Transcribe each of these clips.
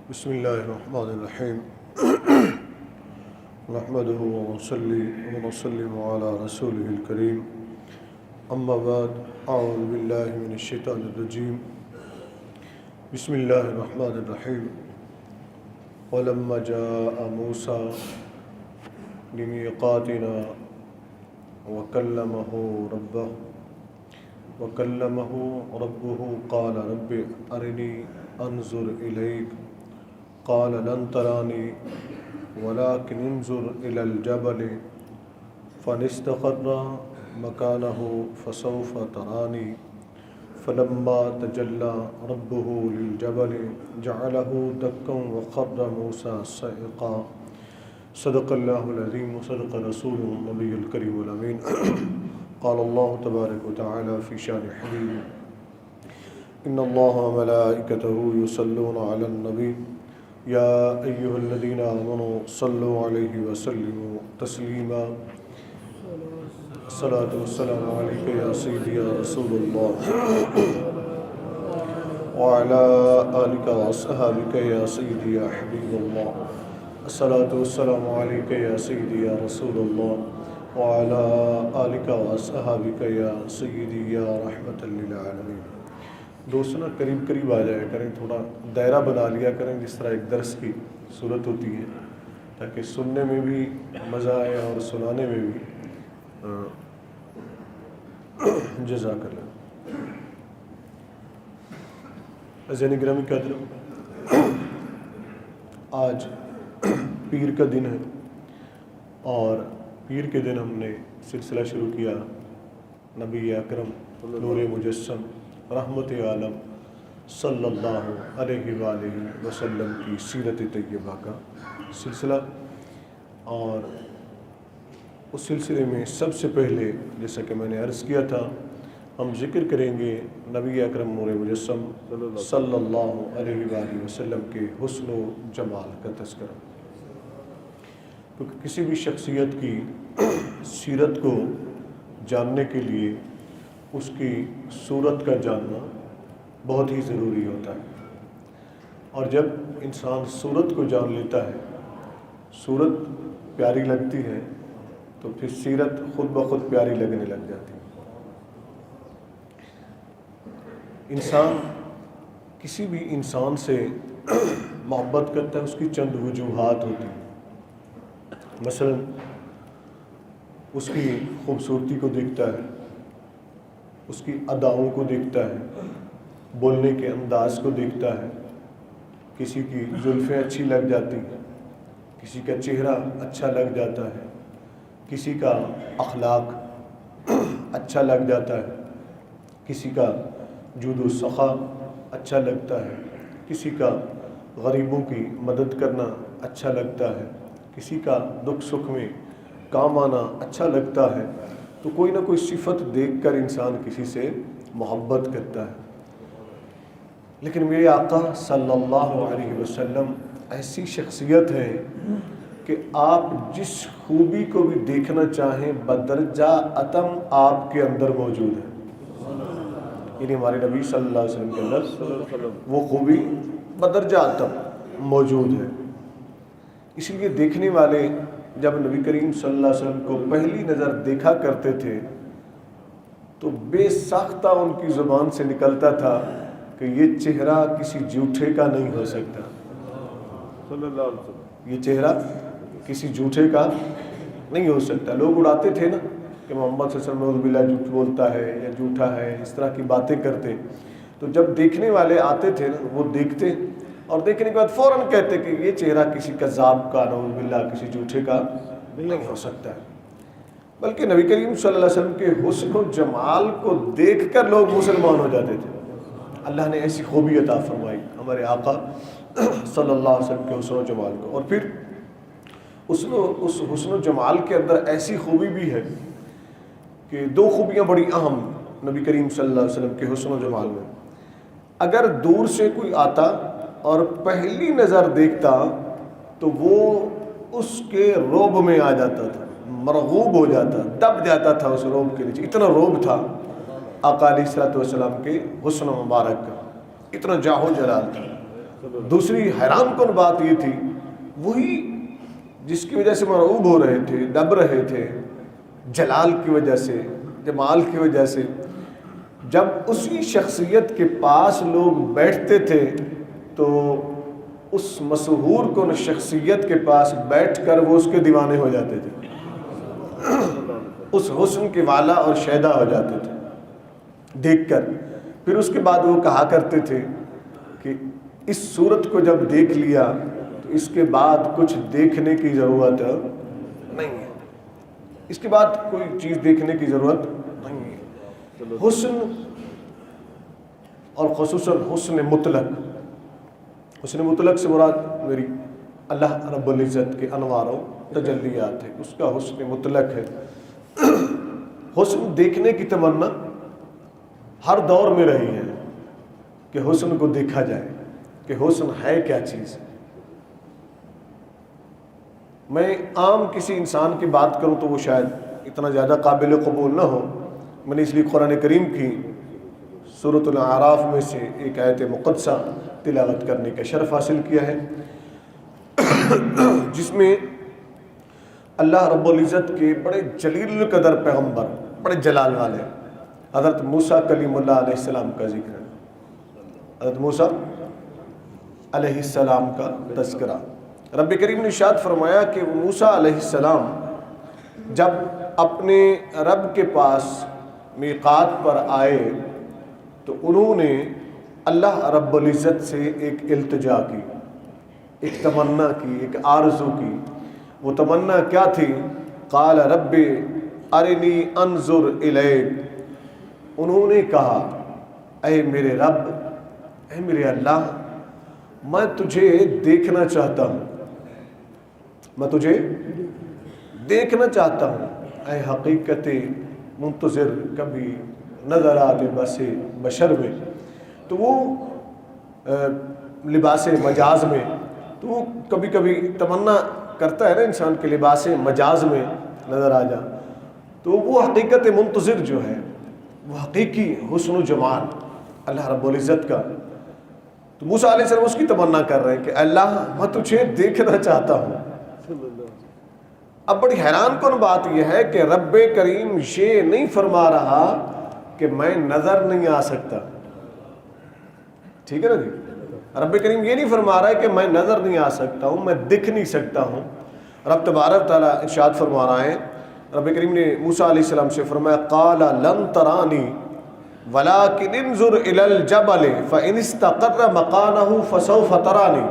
بسم اللہ الرحمن الرحیم نحمده ونصلي على رسوله الكريم اما بعد اعوذ باللہ من الشیطان الرجیم بسم اللہ الرحمن الرحیم ولما جاء موسى لميقاتنا وكلمه ربه قال رب أرني أنظر إليك قال لن تراني ولكن انظر إلى الجبل فإن استقر مكانه فسوف تراني فلما تجلى ربه للجبل جعله دكا وخر موسى صعقا صدق اللہ العظیم وصدق رسول النبی الکریم الامین قال اللہ تبارک وتعالی فی شان حبیب ان اللہ وملائکتہ یصلون علی النبی یا ایہا الذین آمنوا صلوا علیہ وسلموا تسلیما الصلاة والسلام علیک یا سیدی یا رسول اللہ وعلی آلک واصحابک یا سیدی یا حبیب اللہ الصلاة والسلام علیک یا سیدی یا رسول اللہ وعلی آلک واصحابک یا سیدی یا رحمت للعالمین۔ دوستنا قریب آ جایا کریں، تھوڑا دائرہ بنا لیا کریں جس طرح ایک درس کی صورت ہوتی ہے، تاکہ سننے میں بھی مزہ آئے اور سنانے میں بھی جزاک اللہ۔ عزیزان گرامی قدر، آج پیر کا دن ہے اور پیر کے دن ہم نے سلسلہ شروع کیا نبی اکرم نور مجسم رحمت عالم صلی اللہ علیہ وآلہ وسلم کی سیرت طیبہ کا سلسلہ، اور اس سلسلے میں سب سے پہلے جیسا کہ میں نے عرض کیا تھا ہم ذکر کریں گے نبی اکرم نور مجسم صلی اللہ علیہ وآلہ وسلم کے حسن و جمال کا تذکرہ، کیونکہ کسی بھی شخصیت کی سیرت کو جاننے کے لیے اس کی صورت کا جاننا بہت ہی ضروری ہوتا ہے، اور جب انسان صورت کو جان لیتا ہے، صورت پیاری لگتی ہے تو پھر سیرت خود بخود پیاری لگنے لگ جاتی ہے۔ انسان کسی بھی انسان سے محبت کرتا ہے، اس کی چند وجوہات ہوتی ہیں، مثلا اس کی خوبصورتی کو دیکھتا ہے، اس کی اداؤں کو دیکھتا ہے، بولنے کے انداز کو دیکھتا ہے، کسی کی زلفیں اچھی لگ جاتی ہیں، کسی کا چہرہ اچھا لگ جاتا ہے، کسی کا اخلاق اچھا لگ جاتا ہے، کسی کا جود و سخا اچھا لگتا ہے، کسی کا غریبوں کی مدد کرنا اچھا لگتا ہے، کسی کا دکھ سکھ میں کام آنا اچھا لگتا ہے، تو کوئی نہ کوئی صفت دیکھ کر انسان کسی سے محبت کرتا ہے۔ لیکن میرے آقا صلی اللہ علیہ وسلم ایسی شخصیت ہے کہ آپ جس خوبی کو بھی دیکھنا چاہیں بدرجہ اتم آپ کے اندر موجود ہے، یعنی ہمارے نبی صلی اللہ علیہ وسلم کے اندر وہ خوبی بدرجہ اتم موجود ہے۔ اس لیے دیکھنے والے جب نبی کریم صلی اللہ علیہ وسلم کو پہلی نظر دیکھا کرتے تھے تو بے ساختہ ان کی زبان سے نکلتا تھا کہ یہ چہرہ کسی جھوٹے کا نہیں ہو سکتا، صلی اللہ علیہ وسلم یہ چہرہ کسی جھوٹے کا نہیں ہو سکتا۔ لوگ اڑاتے تھے نا کہ محمد صلی اللہ علیہ وسلم نعوذ باللہ جھوٹ بولتا ہے یا جھوٹا ہے، اس طرح کی باتیں کرتے، تو جب دیکھنے والے آتے تھے نا وہ دیکھتے اور دیکھنے کے بعد فوراً کہتے کہ یہ چہرہ کسی کذاب کا، نعوذ باللہ کسی جھوٹے کا نہیں ہو سکتا ہے۔ بلکہ نبی کریم صلی اللہ علیہ وسلم کے حسن و جمال کو دیکھ کر لوگ مسلمان ہو جاتے تھے۔ اللہ نے ایسی خوبی عطا فرمائی ہمارے آقا صلی اللہ علیہ وسلم کے حسن و جمال کو، اور پھر اس حسن و جمال کے اندر ایسی خوبی بھی ہے کہ دو خوبیاں بڑی اہم نبی کریم صلی اللہ علیہ وسلم کے حسن و جمال میں۔ اگر دور سے کوئی آتا اور پہلی نظر دیکھتا تو وہ اس کے روب میں آ جاتا تھا، مرغوب ہو جاتا، دب جاتا تھا اس روب کے نیچے، اتنا روب تھا آقا علیہ الصلوۃ والسلام کے حسن مبارک کا، اتنا جاہ و جلال تھا۔ دوسری حیران کن بات یہ تھی، وہی جس کی وجہ سے مرعوب ہو رہے تھے، دب رہے تھے، جلال کی وجہ سے، جمال کی وجہ سے، جب اسی شخصیت کے پاس لوگ بیٹھتے تھے تو اس مسحور کن شخصیت کے پاس بیٹھ کر وہ اس کے دیوانے ہو جاتے تھے، اس حسن کے والا اور شیدا ہو جاتے تھے دیکھ کر۔ پھر اس کے بعد وہ کہا کرتے تھے کہ اس صورت کو جب دیکھ لیا تو اس کے بعد کچھ دیکھنے کی ضرورت نہیں ہے، اس کے بعد کوئی چیز دیکھنے کی ضرورت نہیں ہے۔ حسن اور خصوصاً حسن مطلق، حسن مطلق سے مراد میری اللہ رب العزت کے انوار و تجلیات ہے، اس کا حسن مطلق ہے۔ حسن دیکھنے کی تمنا ہر دور میں رہی ہے کہ حسن کو دیکھا جائے کہ حسن ہے کیا چیز۔ میں عام کسی انسان کی بات کروں تو وہ شاید اتنا زیادہ قابل قبول نہ ہو، میں نے اس لیے قرآن کریم کی سورۃ الاعراف میں سے ایک آیت مقدسہ تلاوت کرنے کا شرف حاصل کیا ہے، جس میں اللہ رب العزت کے بڑے جلیل القدر پیغمبر، بڑے جلال والے حضرت موسیٰ کلیم اللہ علیہ السلام کا ذکر ہے۔ حضرت موسیٰ علیہ السلام کا تذکرہ، رب کریم نے ارشاد فرمایا کہ موسیٰ علیہ السلام جب اپنے رب کے پاس میقات پر آئے تو انہوں نے اللہ رب العزت سے ایک التجا کی، ایک تمنا کی، ایک آرزو کی۔ وہ تمنا کیا تھی؟ قال رب ارنی انظر الیک، انہوں نے کہا اے میرے رب، اے میرے اللہ، میں تجھے دیکھنا چاہتا ہوں، میں تجھے دیکھنا چاہتا ہوں۔ اے حقیقت منتظر کبھی نظر آ لباس بشر میں، تو وہ لباس مجاز میں، تو وہ کبھی کبھی تمنا کرتا ہے نا انسان کے لباس مجاز میں نظر آ جا، تو وہ حقیقت منتظر جو ہے، وہ حقیقی حسن و جمال اللہ رب العزت کا، تو موسیٰ علیہ السلام اس کی تمنا کر رہے ہیں کہ اللہ میں تجھے دیکھنا چاہتا ہوں۔ اب بڑی حیران کن بات یہ ہے کہ رب کریم یہ نہیں فرما رہا کہ میں نظر نہیں آ سکتا، ٹھیک ہے نا جی، رب کریم یہ نہیں فرما رہا ہے کہ میں نظر نہیں آ سکتا ہوں، میں دکھ نہیں سکتا ہوں۔ رب تبارک تعالیٰ ارشاد فرما رہا ہے، رب کریم نے موسیٰ علیہ السلام سے فرمایا قال لن ترانی ولكن انظر الى الجبل فان استقر مكانه فسوف ترانی۔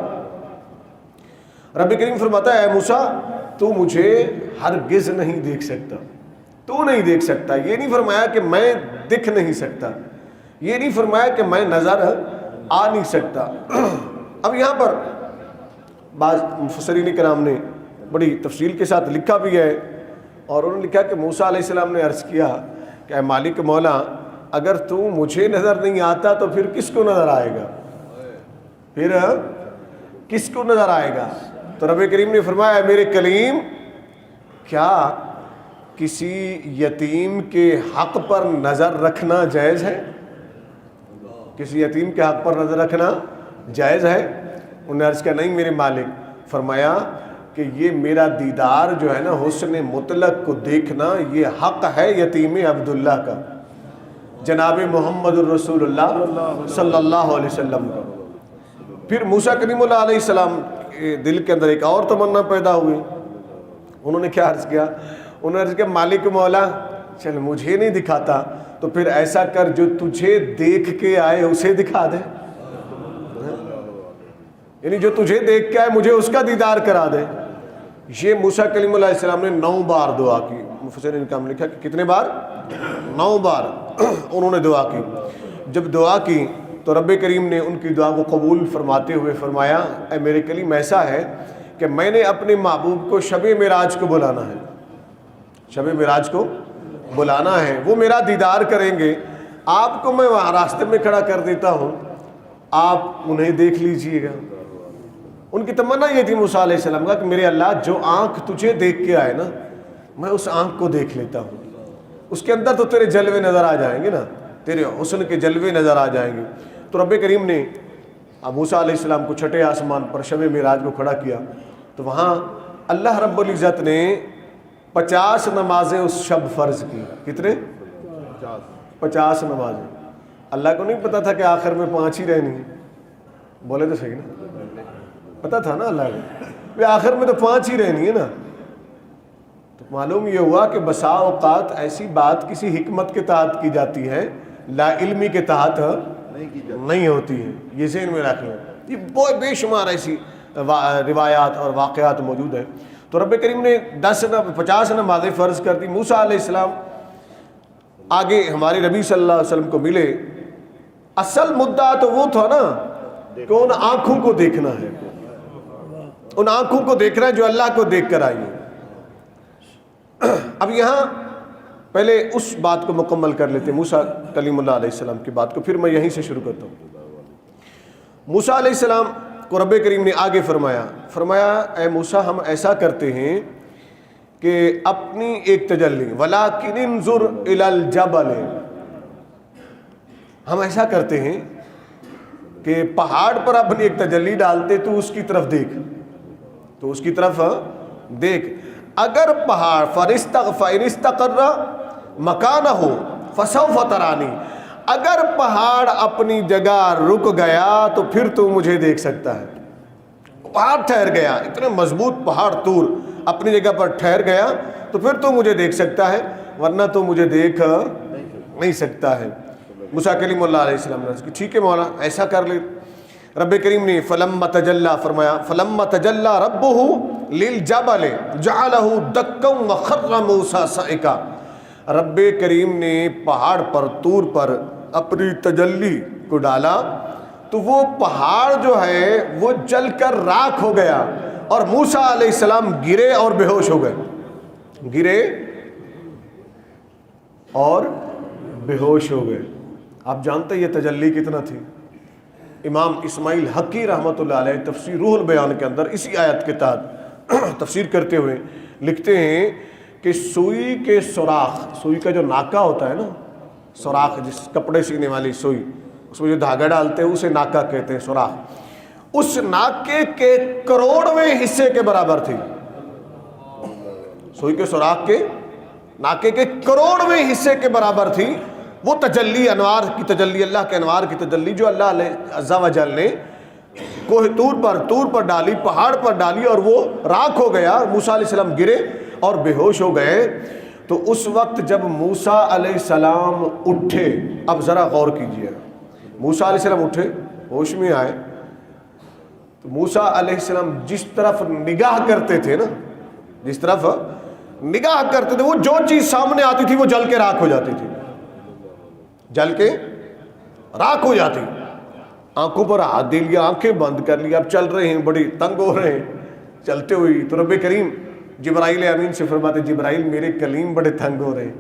رب کریم فرماتا ہے اے موسیٰ، تو مجھے ہرگز نہیں دیکھ سکتا، تو نہیں دیکھ سکتا، یہ نہیں فرمایا کہ میں دکھ نہیں سکتا، یہ نہیں فرمایا کہ میں نظر آ نہیں سکتا۔ اب یہاں پر بعض مفسرین کرام نے بڑی تفصیل کے ساتھ لکھا بھی ہے، اور انہوں نے لکھا کہ موسیٰ علیہ السلام نے عرض کیا کہ اے مالک مولا، اگر تو مجھے نظر نہیں آتا تو پھر کس کو نظر آئے گا، پھر کس کو نظر آئے گا؟ تو رب کریم نے فرمایا میرے کلیم، کیا کسی یتیم کے حق پر نظر رکھنا جائز ہے؟ کسی یتیم کے حق پر نظر رکھنا جائز ہے؟ انہوں نے عرض کیا نہیں میرے مالک۔ فرمایا کہ یہ میرا دیدار جو ہے نا، حسن مطلق کو دیکھنا، یہ حق ہے یتیم عبداللہ کا، جناب محمد الرسول اللہ صلی اللہ علیہ وسلم کا۔ پھر موسیٰ کلیم اللہ علیہ السلام کے دل کے اندر ایک اور تمنا پیدا ہوئی، انہوں نے کیا عرض کیا؟ انہوں نے عرض کیا مالک مولا، چل مجھے نہیں دکھاتا تو پھر ایسا کر جو تجھے دیکھ کے آئے اسے دکھا دے، یعنی جو تجھے دیکھ کے آئے مجھے اس کا دیدار کرا دے۔ یہ موسیٰ کلیم اللہ علیہ السلام نے 9 بار دعا کی، مفسرین کا ہم لکھا کہ کتنے بار؟ 9 بار انہوں نے دعا کی۔ جب دعا کی تو رب کریم نے ان کی دعا کو قبول فرماتے ہوئے فرمایا اے میرے کلیم، ایسا ہے کہ میں نے اپنے محبوب کو شب معراج کو بلانا ہے، شب معراج کو بلانا ہے، وہ میرا دیدار کریں گے، آپ کو میں وہاں راستے میں کھڑا کر دیتا ہوں، آپ انہیں دیکھ لیجئے گا۔ ان کی تمنا یہ تھی موسیٰ علیہ السلام کا کہ میرے اللہ، جو آنکھ تجھے دیکھ کے آئے نا، میں اس آنکھ کو دیکھ لیتا ہوں، اس کے اندر تو تیرے جلوے نظر آ جائیں گے نا، تیرے حسن کے جلوے نظر آ جائیں گے۔ تو رب کریم نے اب موسیٰ علیہ السلام کو چھٹے آسمان پر شب معراج کو کھڑا کیا تو وہاں اللہ رب العزت نے 50 نمازیں اس شب فرض کی. کتنے؟ 50 نمازیں. اللہ کو نہیں پتا تھا کہ آخر میں 5 ہی رہنی ہیں؟ بولے تو صحیح نا, پتا تھا نا اللہ کو آخر میں تو 5 ہی رہنی ہے نا. تو معلوم یہ ہوا کہ بسا اوقات ایسی بات کسی حکمت کے تحت کی جاتی ہے, لا علمی کے تحت نہیں ہوتی ہے. یہ ذہن میں رکھ لیں. یہ بہت بے شمار ایسی روایات اور واقعات موجود ہیں. تو رب کریم نے 50 نمازیں فرض کر دی. موسیٰ علیہ السلام آگے ہمارے نبی صلی اللہ علیہ وسلم کو ملے. اصل مدعا تو وہ تھا نا کہ ان آنکھوں کو دیکھنا ہے, ان آنکھوں کو دیکھنا ہے جو اللہ کو دیکھ کر آئی ہے. اب یہاں پہلے اس بات کو مکمل کر لیتے ہیں, موسیٰ کلیم اللہ علیہ السلام کی بات کو, پھر میں یہیں سے شروع کرتا ہوں. موسیٰ علیہ السلام کو رب کریم نے آگے فرمایا اے موسیٰ ہم ایسا کرتے ہیں کہ اپنی ایک تجلی وَلَٰكِنِ انظُرْ إِلَى الْجَبَلِ, ہم ایسا کرتے ہیں کہ پہاڑ پر اپنی ایک تجلی ڈالتے تو اس کی طرف دیکھ, اگر پہاڑ فَإِنِ اسْتَقَرَّ مَكَانَهُ فَسَوْفَ تَرَانِي, اگر پہاڑ اپنی جگہ رک گیا تو پھر تو مجھے دیکھ سکتا ہے. پہاڑ ٹھہر گیا, اتنے مضبوط پہاڑ طور اپنی جگہ پر ٹھہر گیا تو پھر تو مجھے دیکھ سکتا ہے, ورنہ تو مجھے دیکھ نہیں سکتا ہے. موسیٰ کلیم اللہ علیہ السلام نے ٹھیک ہے مولا ایسا کر لے. رب کریم نے فلما تجلی فرمایا فلما تجلی ربہ للجبل جعلہ دکا وخر موسیٰ صعقا, رب کریم نے پہاڑ پر طور پر اپنی تجلی کو ڈالا تو وہ پہاڑ جو ہے وہ جل کر راکھ ہو گیا اور موسیٰ علیہ السلام گرے اور بے ہوش ہو گئے. گرے اور بے ہوش ہو گئے. آپ جانتے یہ تجلی کتنا تھی. امام اسماعیل حقی رحمۃ اللہ علیہ تفسیر روح البیان کے اندر اسی آیت کے تحت تفسیر کرتے ہوئے لکھتے ہیں کہ سوئی کے سوراخ, سوئی کا جو ناکا ہوتا ہے نا, سوراخ جس کپڑے سینے والی سوئی, اس میں جو دھاگا ڈالتے ہیں اسے ناکا کہتے ہیں, سوراخ, اس ناکے کے کروڑویں حصے کے برابر تھی. سوئی کے سوراخ کے ناکے کے کروڑویں حصے کے برابر تھی وہ تجلی, انوار کی تجلی, اللہ کے انوار کی تجلی جو اللہ عز و جل نے کوہ طور پر ڈالی, پہاڑ پر ڈالی اور وہ راکھ ہو گیا. موسیٰ علیہ السلام گرے اور بے ہوش ہو گئے. تو اس وقت جب موسیٰ علیہ السلام اٹھے, اب ذرا غور کیجئے, موسیٰ علیہ السلام اٹھے, ہوش میں آئے, تو موسیٰ علیہ السلام جس طرف نگاہ کرتے تھے نا, جس طرف نگاہ کرتے تھے وہ جو چیز سامنے آتی تھی وہ جل کے راکھ ہو جاتی تھی, جل کے راکھ ہو جاتی. آنکھوں پر ہاتھ دے لیا, آنکھیں بند کر لیا, اب چل رہے ہیں, بڑی تنگ ہو رہے ہیں چلتے ہوئی. تو رب کریم جبرائیل امین سے فرماتے جبرائیل میرے کلیم بڑے تنگ ہو رہے ہیں,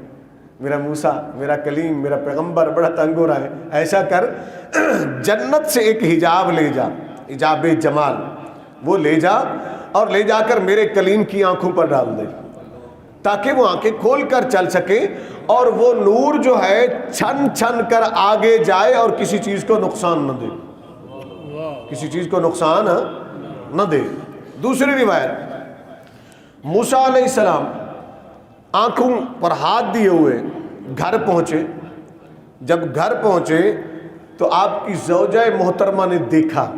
میرا موسیٰ, میرا کلیم, میرا پیغمبر بڑا تنگ ہو رہا ہے, ایسا کر جنت سے ایک حجاب لے جا, حجاب جمال, وہ لے جا اور لے جا کر میرے کلیم کی آنکھوں پر ڈال دے تاکہ وہ آنکھیں کھول کر چل سکے اور وہ نور جو ہے چھن چھن کر آگے جائے اور کسی چیز کو نقصان نہ دے, کسی چیز کو نقصان نہ دے. دوسری روایت, موسیٰ علیہ السلام آنکھوں پر ہاتھ دیے ہوئے گھر پہنچے. جب گھر پہنچے تو آپ کی زوجہ محترمہ نے دیکھا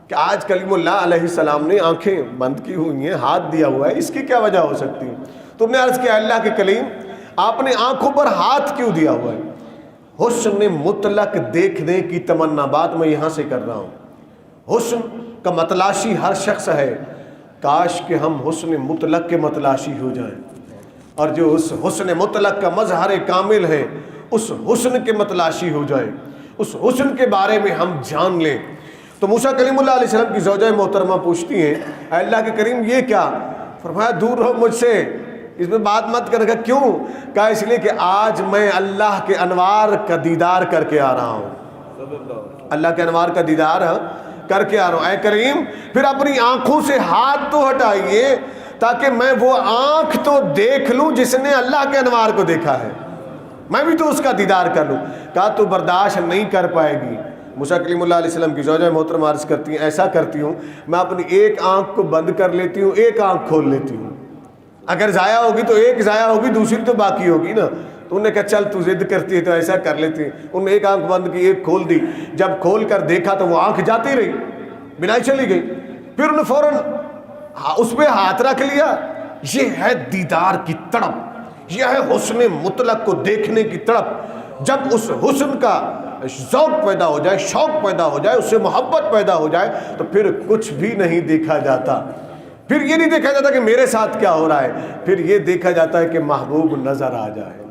کہ آج کلیم اللہ علیہ السلام نے آنکھیں بند کی ہوئی ہیں, ہاتھ دیا ہوا ہے, اس کی کیا وجہ ہو سکتی ہے؟ تم نے عرض کیا اللہ کے کلیم آپ نے آنکھوں پر ہاتھ کیوں دیا ہوا ہے؟ حسن مطلق دیکھنے کی تمنا, بات میں یہاں سے کر رہا ہوں. حسن کا متلاشی ہر شخص ہے, کاش کہ ہم حسن مطلق کے متلاشی ہو جائیں, اور جو اس حسن مطلق کا مظہر کامل ہے اس حسن کے متلاشی ہو جائے, اس حسن کے بارے میں ہم جان لیں. تو موسیٰ کلیم اللہ علیہ السلام کی زوجہ محترمہ پوچھتی ہیں اے اللہ کے کریم یہ کیا؟ فرمایا دور رہو مجھ سے, اس میں بات مت کر. گا کیوں؟ کہا اس لیے کہ آج میں اللہ کے انوار کا دیدار کر کے آ رہا ہوں, اللہ کے انوار کا دیدار کر کے آ رہا ہوں. اے کریم پھر اپنی آنکھوں سے ہاتھ تو ہٹائیے تاکہ میں وہ آنکھ تو دیکھ لوں جس نے اللہ کے انوار کو دیکھا ہے, میں بھی تو اس کا دیدار کر لوں. کہا تو برداشت نہیں کر پائے گی, موسیٰ کلیم اللہ علیہ السلام کی زوجہ محترمہ عرض کرتی ہیں ایسا کرتی ہوں میں اپنی ایک آنکھ کو بند کر لیتی ہوں، ایک آنکھ کھول لیتی ہوں، اگر ضائع ہوگی تو ایک ضائع ہوگی، دوسری تو باقی ہوگی نا۔ تو انہوں نے کہا چل تو ضد کرتی ہے تو ایسا کر لیتی ہیں۔ انہوں نے ایک آنکھ بند کی، ایک کھول دی، جب کھول کر دیکھا تو وہ آنکھ جاتی رہی، بنائی چلی گئی۔ پھر انہوں نے فوراً اس پہ ہاتھ رکھ لیا۔ یہ ہے دیدار کی تڑپ، یہ ہے حسن مطلق کو دیکھنے کی تڑپ۔ جب اس حسن کا ذوق پیدا ہو جائے، شوق پیدا ہو جائے، اس سے محبت پیدا ہو جائے تو پھر کچھ بھی نہیں دیکھا جاتا۔ پھر یہ نہیں دیکھا جاتا کہ میرے ساتھ کیا ہو رہا ہے، پھر یہ دیکھا جاتا ہے کہ محبوب نظر آ جائے،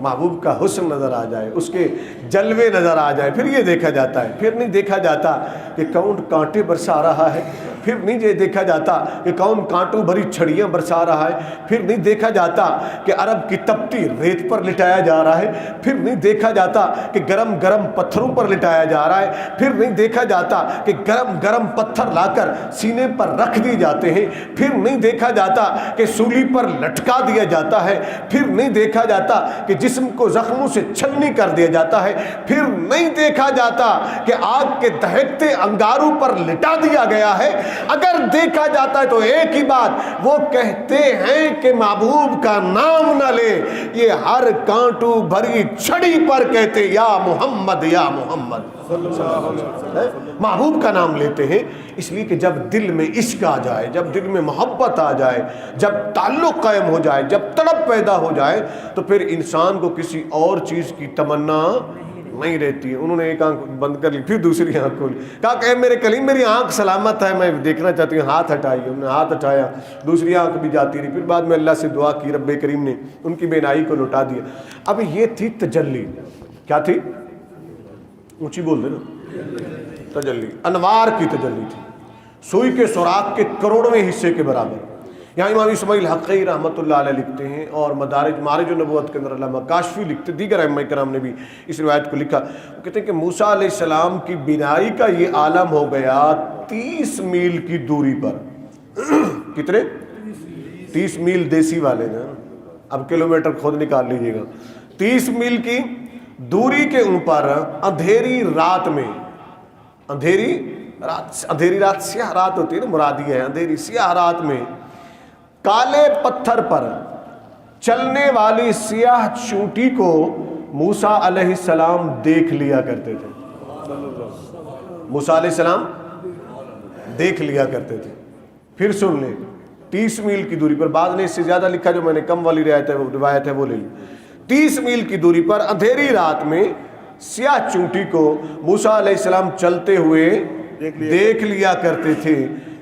محبوب کا حسن نظر آ جائے، اس کے جلوے نظر آ جائے، پھر یہ دیکھا جاتا ہے۔ پھر نہیں دیکھا جاتا کہ کون کانٹے برسا رہا ہے، پھر نہیں یہ دیکھا جاتا کہ کون کانٹوں بھری چھڑیاں برسا رہا ہے، پھر نہیں دیکھا جاتا کہ عرب کی تپتی ریت پر لٹایا جا رہا ہے، پھر نہیں دیکھا جاتا کہ گرم گرم پتھروں پر لٹایا جا رہا ہے، پھر نہیں دیکھا جاتا کہ گرم گرم پتھر لا کر سینے پر رکھ دیے جاتے ہیں، پھر نہیں دیکھا جاتا کہ سولی پر لٹکا دیا جاتا ہے، پھر نہیں دیکھا جاتا کہ جسم کو زخموں سے چھلنی کر دیا جاتا ہے، پھر نہیں دیکھا جاتا کہ آگ کے دہکتے انگاروں پر لٹا دیا گیا ہے۔ اگر دیکھا جاتا ہے تو ایک ہی بات، وہ کہتے ہیں کہ محبوب کا نام نہ لے، یہ ہر کانٹوں بھری چھڑی پر کہتے یا محمد یا محمد، محبوب کا نام لیتے ہیں۔ اس لیے کہ جب دل میں عشق آ جائے، جب دل میں محبت آ جائے، جب تعلق قائم ہو جائے، جب تڑپ پیدا ہو جائے تو پھر انسان کو کسی اور چیز کی تمنا نہیں رہتی ہے۔ انہوں نے ایک آنکھ بند کر لی، پھر دوسری آنکھ کھولی، کہا کہ اے میرے کلیم میری آنکھ سلامت ہے، میں دیکھنا چاہتی ہوں، ہاتھ ہٹائیے۔ انہوں نے ہاتھ ہٹایا، دوسری آنکھ بھی جاتی رہی، پھر بعد میں اللہ سے دعا کی، رب کریم نے ان کی بینائی کو لوٹا دیا۔ اب یہ تھی تجلی، کیا تھی؟ اونچی بول دینا، تجلی، انوار کی تجلی تھی، سوئی کے سوراخ کے کروڑویں حصے کے برابر۔ یہاں امام اسماعیل حقی رحمۃ اللہ علیہ لکھتے ہیں، اور معارج النبوت کے اندر علامہ کاشفی لکھتے، دیگر ائمہ کرام نے بھی اس روایت کو لکھا۔ وہ کہتے ہیں کہ موسیٰ علیہ السلام کی بینائی کا یہ عالم ہو گیا 30 میل کی دوری پر۔ کتنے؟ 30 میل دیسی والے نا، اب کلومیٹر خود نکال لیجیے گا۔ 30 میل کی دوری کے اوپر اندھیری رات میں، اندھیری رات سیاہ رات ہوتی ہے نا، مرادی ہے اندھیری سیاہ رات میں، کالے پتھر پر چلنے والی سیاہ چونٹی کو موسیٰ علیہ السلام دیکھ لیا کرتے تھے۔ موسیٰ علیہ السلام دیکھ لیا کرتے تھے۔ پھر سن لیں، 30 میل کی دوری پر، بعد نے اس سے زیادہ لکھا، جو میں نے کم والی روایت ہے وہ لے لی۔ 30 میل کی دوری پر اندھیری رات میں سیاہ چونٹی کو موسیٰ علیہ السلام چلتے ہوئے دیکھ لیا کرتے تھے۔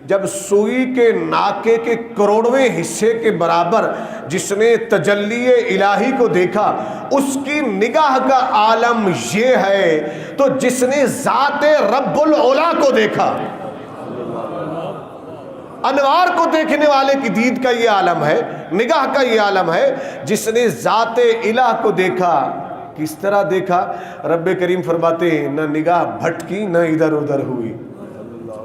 جب سوئی کے ناکے کے کروڑویں حصے کے برابر جس نے تجلی الہی کو دیکھا، اس کی نگاہ کا عالم یہ ہے، تو جس نے ذات رب العلا کو دیکھا، انوار کو دیکھنے والے کی دید کا یہ عالم ہے، نگاہ کا یہ عالم ہے۔ جس نے ذات الہ کو دیکھا، کس طرح دیکھا؟ رب کریم فرماتے ہیں نہ نگاہ بھٹکی نہ ادھر ادھر ہوئی،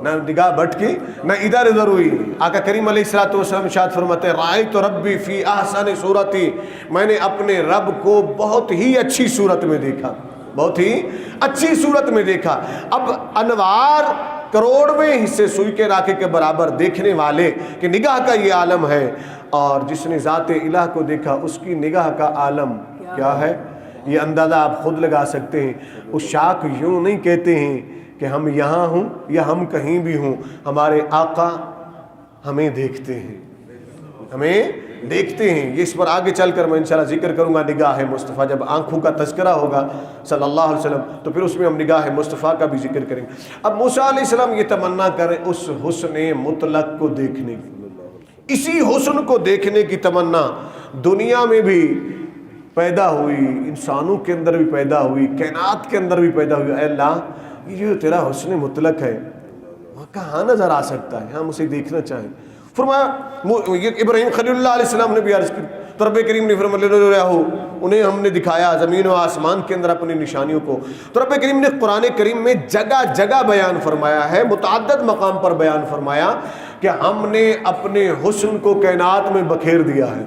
نہ نگاہ بھٹکی نہ ادھر ادھر ہوئی۔ آقا کریم علیہ الصلوۃ والسلام ارشاد فرماتے ہیں رأیت ربی فی احسن صورتی، میں نے اپنے رب کو بہت ہی اچھی صورت میں دیکھا، بہت ہی اچھی صورت میں دیکھا۔ اب انوار کروڑویں حصے سوئی کے ناکے کے برابر دیکھنے والے کہ نگاہ کا یہ عالم ہے، اور جس نے ذات الہ کو دیکھا اس کی نگاہ کا عالم کیا ہے؟ یہ اندازہ آپ خود لگا سکتے ہیں۔ اس شاک یوں نہیں کہتے ہیں کہ ہم یہاں ہوں یا ہم کہیں بھی ہوں، ہمارے آقا ہمیں دیکھتے ہیں، ہمیں دیکھتے ہیں۔ یہ اس پر آگے چل کر میں انشاءاللہ ذکر کروں گا نگاہ مصطفیٰ، جب آنکھوں کا تذکرہ ہوگا صلی اللہ علیہ وسلم تو پھر اس میں ہم نگاہ مصطفیٰ کا بھی ذکر کریں گے۔ اب موسیٰ علیہ السلام یہ تمنا کریں اس حسن مطلق کو دیکھنے کی، اسی حسن کو دیکھنے کی تمنا دنیا میں بھی پیدا ہوئی، انسانوں کے اندر بھی پیدا ہوئی، کائنات کے اندر بھی پیدا ہوئی۔ اے اللہ، یہ جو تیرا حسن مطلق ہے وہ کہاں نظر آ سکتا ہے، ہم اسے دیکھنا چاہیں۔ فرمایا ابراہیم خلیل اللہ علیہ السلام نے بھی عرض کی، تو رب کریم نے فرمایا انہیں ہم نے دکھایا زمین و آسمان کے اندر اپنی نشانیوں کو۔ تو رب کریم نے قرآن کریم میں جگہ جگہ بیان فرمایا ہے، متعدد مقام پر بیان فرمایا کہ ہم نے اپنے حسن کو کائنات میں بکھیر دیا ہے۔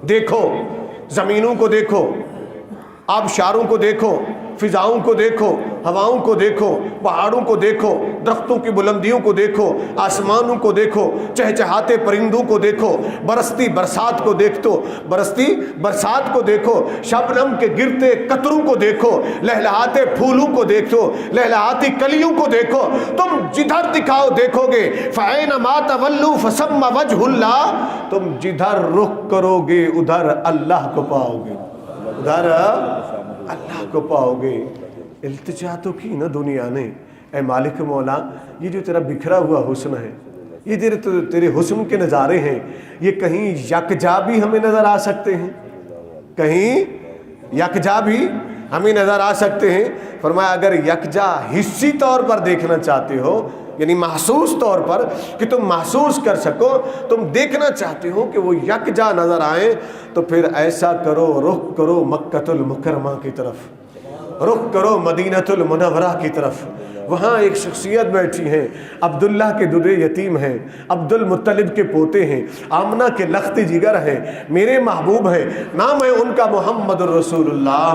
دیکھو، زمینوں کو دیکھو، آبشاروں کو دیکھو، فضاؤں کو دیکھو، ہواؤں کو دیکھو، پہاڑوں کو دیکھو، درختوں کی بلندیوں کو دیکھو، آسمانوں کو دیکھو، چہچہاتے پرندوں کو دیکھو، برستی برسات کو دیکھو، شبنم کے گرتے قطروں کو دیکھو، لہلہاتے پھولوں کو دیکھو، لہلہاتی کلیوں کو دیکھو. تم جدھر دکھاؤ دیکھو گے. فَأَيْنَمَا تَوَلُّوا فَثَمَّ وَجْهُ اللَّهِ، تم جدھر رخ کرو گے ادھر اللہ کو پاؤ گے، ادھر اللہ کو پاؤ گے. التجا تو کی نا دنیا نے، اے مالک مولا یہ جو تیرا بکھرا ہوا حسن ہے، یہ تیرے حسن کے نظارے ہیں، یہ کہیں یکجا بھی ہمیں نظر آ سکتے ہیں، کہیں یکجا بھی ہمیں نظر آ سکتے ہیں. فرمایا اگر یکجا حصی طور پر دیکھنا چاہتے ہو، یعنی محسوس طور پر کہ تم محسوس کر سکو، تم دیکھنا چاہتے ہو کہ وہ یکجا نظر آئیں، تو پھر ایسا کرو، رخ کرو مکۃ المکرمہ کی طرف، رخ کرو مدینہ المنورہ کی طرف. وہاں ایک شخصیت بیٹھی ہیں، عبداللہ کے درے یتیم ہیں، عبد المطلب کے پوتے ہیں، آمنہ کے لخت جگر ہیں، میرے محبوب ہیں. نام ہے ان کا محمد الرسول اللہ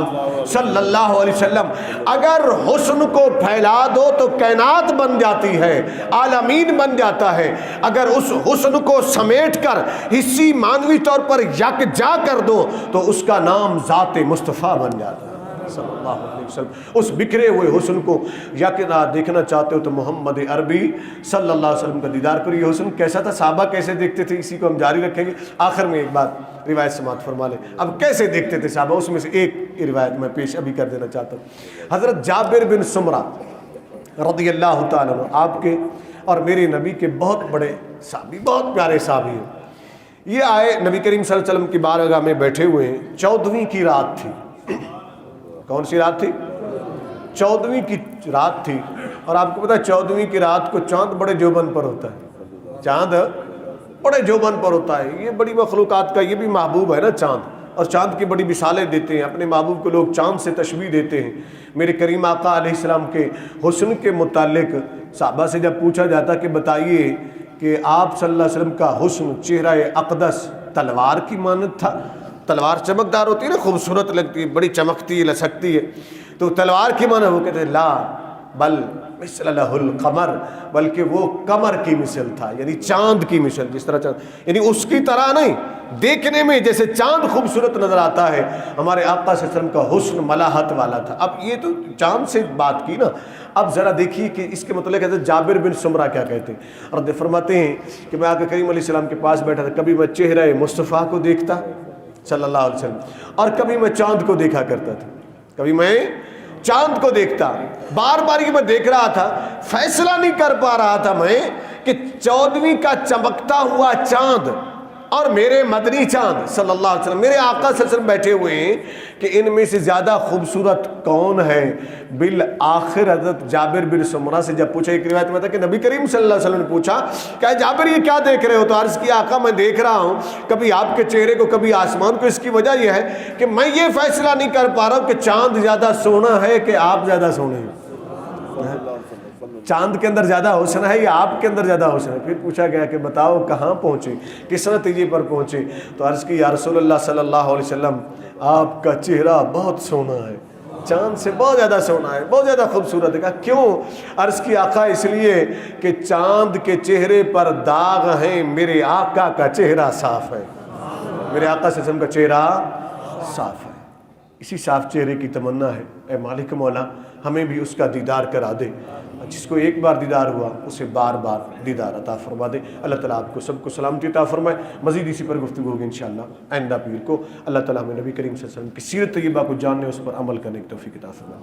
صلی اللہ علیہ وسلم. اگر حسن کو پھیلا دو تو کائنات بن جاتی ہے، عالمین بن جاتا ہے. اگر اس حسن کو سمیٹ کر حصی مانوی طور پر یکجا کر دو تو اس کا نام ذات مصطفیٰ بن جاتا ہے صلی اللہ علیہ وسلم. اس بکھرے ہوئے حسن کو یکجا دیکھنا چاہتے ہو تو محمد عربی صلی اللہ علیہ وسلم کا دیدار کرو. یہ حسن کیسا تھا، صحابہ کیسے دیکھتے تھے، اسی کو ہم جاری رکھیں گے. آخر میں ایک بات روایت سماعت فرما لیں. اب کیسے دیکھتے تھے صحابہ، اس میں سے ایک روایت میں پیش ابھی کر دینا چاہتا ہوں. حضرت جابر بن سمرہ رضی اللہ تعالیٰ عنہ آپ کے اور میرے نبی کے بہت بڑے صحابی، بہت پیارے صحابی ہیں. یہ آئے نبی کریم صلی اللہ علیہ وسلم کی بارگاہ میں بیٹھے ہوئے ہیں. 14ویں کی رات تھی. کون سی رات تھی؟ 14ویں کی رات تھی. اور آپ کو پتا ہے 14ویں کی رات کو چاند بڑے جوبن پر ہوتا ہے، چاند بڑے جوبن پر ہوتا ہے. یہ بڑی مخلوقات کا یہ بھی محبوب ہے نا چاند، اور چاند کی بڑی مثالیں دیتے ہیں. اپنے محبوب کو لوگ چاند سے تشبیہ دیتے ہیں. میرے کریم آقا علیہ السلام کے حسن کے متعلق صحابہ سے جب پوچھا جاتا کہ بتائیے کہ آپ صلی اللہ علیہ وسلم کا حسن چہرہ اقدس تلوار کی مانند تھا. تلوار چمکدار ہوتی ہے نا، خوبصورت لگتی ہے، بڑی چمکتی ہے، لسکتی ہے. تو تلوار کی معنی وہ کہتے ہیں لا بل مثل لہ القمر، بلکہ وہ قمر کی مثل تھا، یعنی چاند کی مثل. جس طرح چاند، یعنی اس کی طرح نہیں، دیکھنے میں جیسے چاند خوبصورت نظر آتا ہے، ہمارے آقا صلی اللہ علیہ وسلم کا حسن ملاحت والا تھا. اب یہ تو چاند سے بات کی نا، اب ذرا دیکھیے کہ اس کے متعلق حضرت جابر بن سمرہ کیا کہتے ہیں. اور فرماتے ہیں کہ میں آقا کریم علیہ السلام کے پاس بیٹھا تھا، کبھی میں چہرہ مصطفیٰ کو دیکھتا صلی اللہ علیہ وسلم، اور کبھی میں چاند کو دیکھا کرتا تھا، کبھی میں چاند کو دیکھتا. بار بار یہ میں دیکھ رہا تھا، فیصلہ نہیں کر پا رہا تھا میں کہ 14ویں کا چمکتا ہوا چاند اور میرے مدنی چاند صلی اللہ علیہ وسلم، میرے آقا صلی اللہ علیہ وسلم بیٹھے ہوئے ہیں، کہ ان میں سے زیادہ خوبصورت کون ہے. بالآخر حضرت جابر بن سمرہ سے جب پوچھا، ایک روایت میں تھا کہ نبی کریم صلی اللہ علیہ وسلم نے پوچھا کہ جابر یہ کیا دیکھ رہے ہو؟ تو عرض کیا آقا میں دیکھ رہا ہوں کبھی آپ کے چہرے کو، کبھی آسمان کو. اس کی وجہ یہ ہے کہ میں یہ فیصلہ نہیں کر پا رہا ہوں کہ چاند زیادہ سونا ہے کہ آپ زیادہ سونے ہیں. چاند کے اندر زیادہ حسن ہے یا آپ کے اندر زیادہ حسن ہے؟ پھر پوچھا گیا کہ بتاؤ کہاں پہنچے، کس نتیجے پر پہنچے؟ تو عرض کی یا رسول اللہ صلی اللہ علیہ وسلم آپ کا چہرہ بہت سونا ہے، چاند سے بہت زیادہ سونا ہے، بہت زیادہ خوبصورت ہے. کہا کیوں؟ عرض کی آقا اس لیے کہ چاند کے چہرے پر داغ ہیں، میرے آقا کا چہرہ صاف ہے، میرے آقا صلی اللہ علیہ وسلم کا چہرہ صاف ہے. اسی صاف چہرے کی تمنا ہے اے مالک مولا ہمیں بھی اس کا دیدار کرا دے. جس کو ایک بار دیدار ہوا اسے بار بار دیدار عطا فرما دے. اللہ تعالیٰ آپ کو سب کو سلامتی عطا فرمائے. مزید اسی پر گفتگو ہوگی انشاءاللہ آئندہ پیر کو. اللہ تعالیٰ ہمیں نبی کریم صلی اللہ علیہ وسلم کی سیرت طیبہ کو جاننے، اس پر عمل کرنے کی توفیق عطا فرمائے.